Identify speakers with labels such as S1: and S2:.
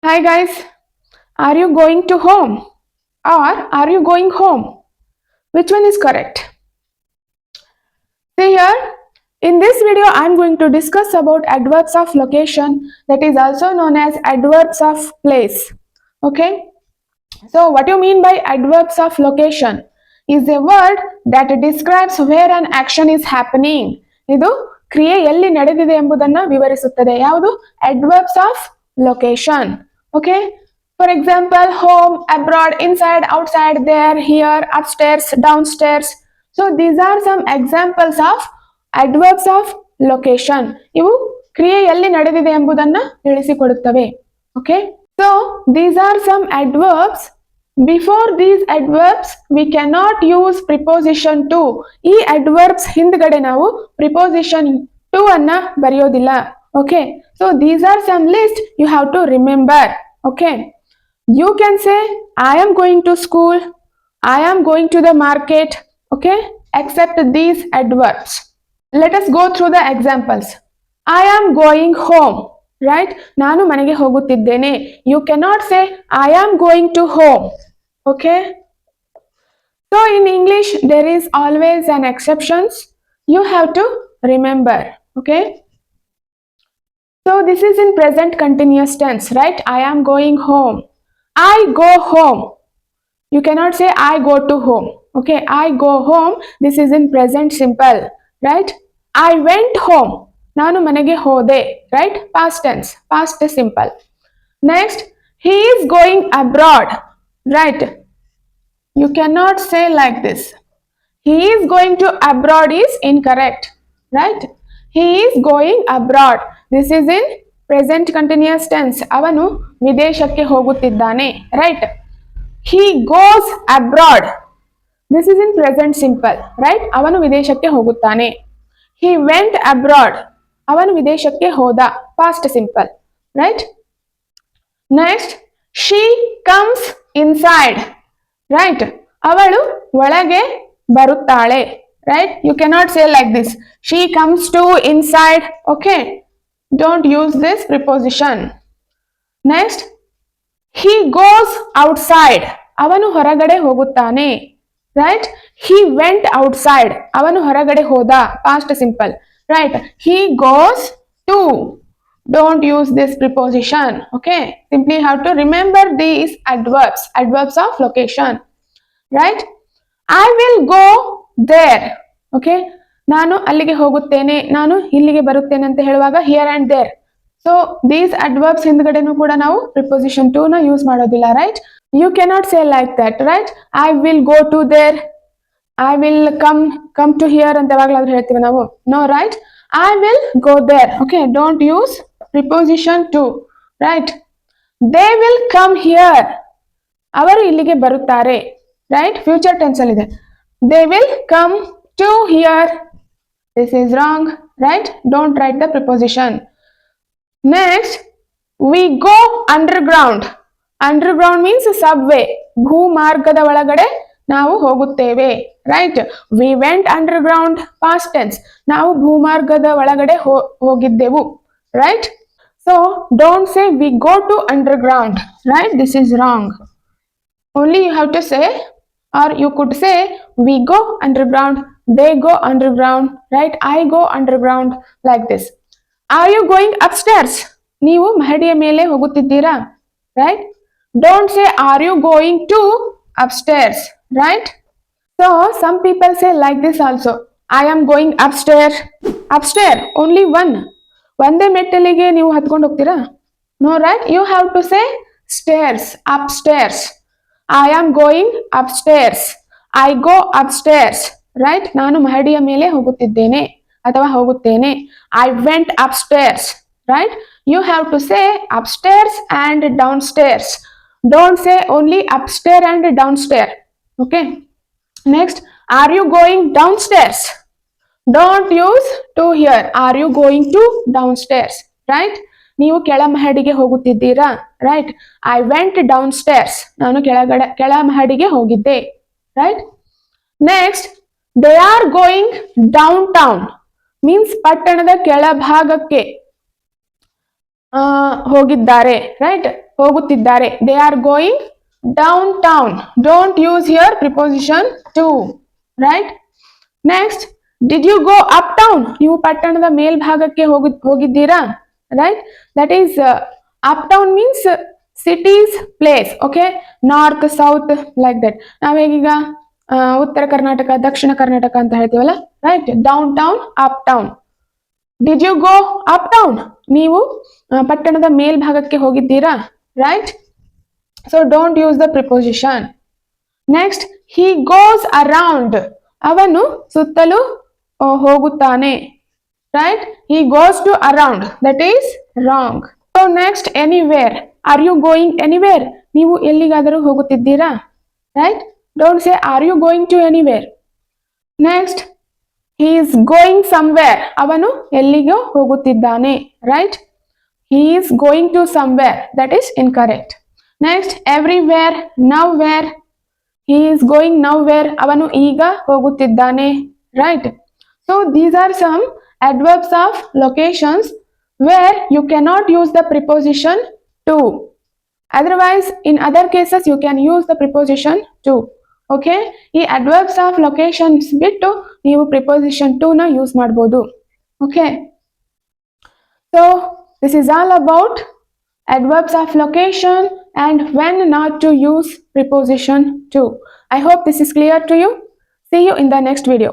S1: Hi guys, are you going to home or are you going home? Which one is correct? See here, in this video I am going to discuss about adverbs of location, that is also known as adverbs of place. Okay, so what you mean by adverbs of location is a word that describes where an action is happening. ಇದು ಕ್ರಿಯೆ ಎಲ್ಲಿ ನಡೆದಿದೆ ಎಂಬುದನ್ನು ವಿವರಿಸುತ್ತದೆ. ಯಾವುದು? adverbs of location. Okay, for example, home, abroad, inside, outside, there, here, upstairs, downstairs. So these are some examples of adverbs of location. ಇವು ಕ್ರಿಯೆ ಎಲ್ಲಿ ನಡೆದಿದೆ ಎಂಬುದನ್ನು ತಿಳಿಸಿಕೊಡುತ್ತವೆ. Okay, so these are some adverbs. Before these adverbs we cannot use preposition to. ಈ adverbs ಹಿಂದ್ಗಡೆ ನಾವು preposition to ಅನ್ನ ಬರೆಯೋದಿಲ್ಲ. Okay, so these are some list you have to remember. Okay, you can say I am going to school, I am going to the market. Okay, except these adverbs. Let us go through the examples. I am going home, right? ನಾನು ಮನೆಗೆ ಹೋಗುತ್ತಿದ್ದೇನೆ. You cannot say I am going to home. Okay, so in English there is always an exceptions you have to remember. Okay, so this is in present continuous tense, right? I am going home, I go home. You cannot say I go to home. Okay, I go home, this is in present simple, right? I went home, ನಾನು ಮನೆಗೆ ಹೋದೆ, right? Past tense, past simple. Next, he is going abroad, right? You cannot say like this. He is going to abroad is incorrect, right? He is going abroad, this is in present continuous tense. ಅವನು ವಿದೇಶಕ್ಕೆ ಹೋಗುತ್ತಿದ್ದಾನೆ, right? He goes abroad, this is in present simple, right? ಅವನು ವಿದೇಶಕ್ಕೆ ಹೋಗುತ್ತಾನೆ. He went abroad, ಅವನು ವಿದೇಶಕ್ಕೆ ಹೋದ, past simple, right? Next, she comes inside, right? ಅವಳು ಒಳಗೆ ಬರುತ್ತಾಳೆ, right? You cannot say like this. She comes to inside. Okay, don't use this preposition. Next, he goes outside, ಅವನು ಹೊರಗಡೆ ಹೋಗುತ್ತಾನೆ, right? He went outside, ಅವನು ಹೊರಗಡೆ ಹೋದ, past simple, right? He goes to. Don't use this preposition. Okay, simply have to remember these adverbs, adverbs of location, right? I will go there. Okay, ನಾನು ಅಲ್ಲಿಗೆ ಹೋಗುತ್ತೇನೆ, ನಾನು ಇಲ್ಲಿಗೆ ಬರುತ್ತೇನೆ ಅಂತ ಹೇಳುವಾಗ here and there. So these adverbs ಹಿಂದ್ಗಡೆನೂ ಕೂಡ ನಾವು preposition to ನ ಯೂಸ್ ಮಾಡೋದಿಲ್ಲ, right? You cannot say like that, right? I will go to there, I will come to here ಅಂತ ಯಾವಾಗಲಾದ್ರೂ ಹೇಳ್ತೀವಿ ನಾವು? No, right? I will go there. Okay, don't use preposition to, right? They will come here, ಅವರು ಇಲ್ಲಿಗೆ ಬರುತ್ತಾರೆ, right? Future tense ಅಲ್ಲಿ ಇದೆ. They will come to here, this is wrong, right? Don't write the preposition. Next, we go underground. Underground means subway, ಭೂಮಾರ್ಗದ ಒಳಗಡೆ ನಾವು ಹೋಗುತ್ತೇವೆ, right? We went underground, past tense, ನಾವು ಭೂಮಾರ್ಗದ ಒಳಗಡೆ ಹೋಗಿದ್ದೆವು, right? So don't say we go to underground, right? This is wrong. Only you have to say, or you could say we go underground, they go underground, right? I go underground, like this. Are you going upstairs? ನೀವು ಮಹಡಿಯ ಮೇಲೆ ಹೋಗುತ್ತಿದ್ದೀರಾ, right? Don't say are you going to upstairs, right? So some people say like this also, I am going upstairs. Upstairs only one, ಒಂದೇ ಮೆಟ್ಟಲಿಗೆ ನೀವು ಹತ್ಕೊಂಡು ಹೋಗ್ತೀರಾ? No, right? You have to say stairs, upstairs. I am going upstairs, I go upstairs, right? ನಾನು ಮಹಡಿಯ ಮೇಲೆ ಹೋಗುತ್ತಿದ್ದೇನೆ ಅಥವಾ ಹೋಗುತ್ತೇನೆ. I went upstairs, right? You have to say upstairs and downstairs. Don't say only upstairs and downstairs. Okay, next, are you going downstairs? Don't use to here. Are you going to downstairs, right? ನೀವು ಕೆಳ ಮಹಡಿಗೆ ಹೋಗುತ್ತಿದ್ದೀರಾ, right? I went downstairs, ನಾನು ಕೆಳ ಮಹಡಿಗೆ ಹೋಗಿದ್ದೆ, right? Next, they are going downtown means ಪಟ್ಟಣದ ಕೆಳಭಾಗಕ್ಕೆ. ಹೋಗಿದ್ದಾರೆ, right, ಹೋಗುತ್ತಿದ್ದಾರೆ. They are going downtown. Don't use here preposition to, right. Next, did you go uptown? ನೀವು ಪಟ್ಟಣದ ಮೇಲ್ಭಾಗಕ್ಕೆ ಹೋಗಿದ್ದೀರಾ, right. That is uptown means cities place, okay. North, south, like that. ನಾವೇಗೀಗ ಉತ್ತರ ಕರ್ನಾಟಕ, ದಕ್ಷಿಣ ಕರ್ನಾಟಕ ಅಂತ ಹೇಳ್ತೀವಲ್ಲ, right. Downtown, uptown. Did you go uptown? ನೀವು ಪಟ್ಟಣದ ಮೇಲ್ಭಾಗಕ್ಕೆ ಹೋಗಿದ್ದೀರಾ, right. So don't use the preposition. Next, he goes around. ಅವನು ಸುತ್ತಲೂ ಹೋಗುತ್ತಾನೆ, right. He goes to around, that is wrong. So next, anywhere. Are you going anywhere? ನೀವು ಎಲ್ಲಿಗಾದರೂ ಹೋಗುತ್ತಿದ್ದೀರಾ, right. Don't say are you going to anywhere. Next, he is going somewhere. ಅವನು ಎಲ್ಲಿಗೋ ಹೋಗುತ್ತಿದ್ದಾನೆ, right. he is going to somewhere, that is incorrect. Next, everywhere, nowhere. he is going nowhere. ಅವನು ಈಗ ಹೋಗುತ್ತಿದ್ದಾನೆ, right. So these are some adverbs of locations where you cannot use the preposition to. Otherwise, in other cases you can use the preposition to. Okay, ಈ adverbs of locations ಬಿಟ್ಟು ನೀವು preposition to ನ use ಮಾಡ್ಬೋದು. Okay, so this is all about adverbs of location and when not to use preposition to. I hope this is clear to you. See you in the next video.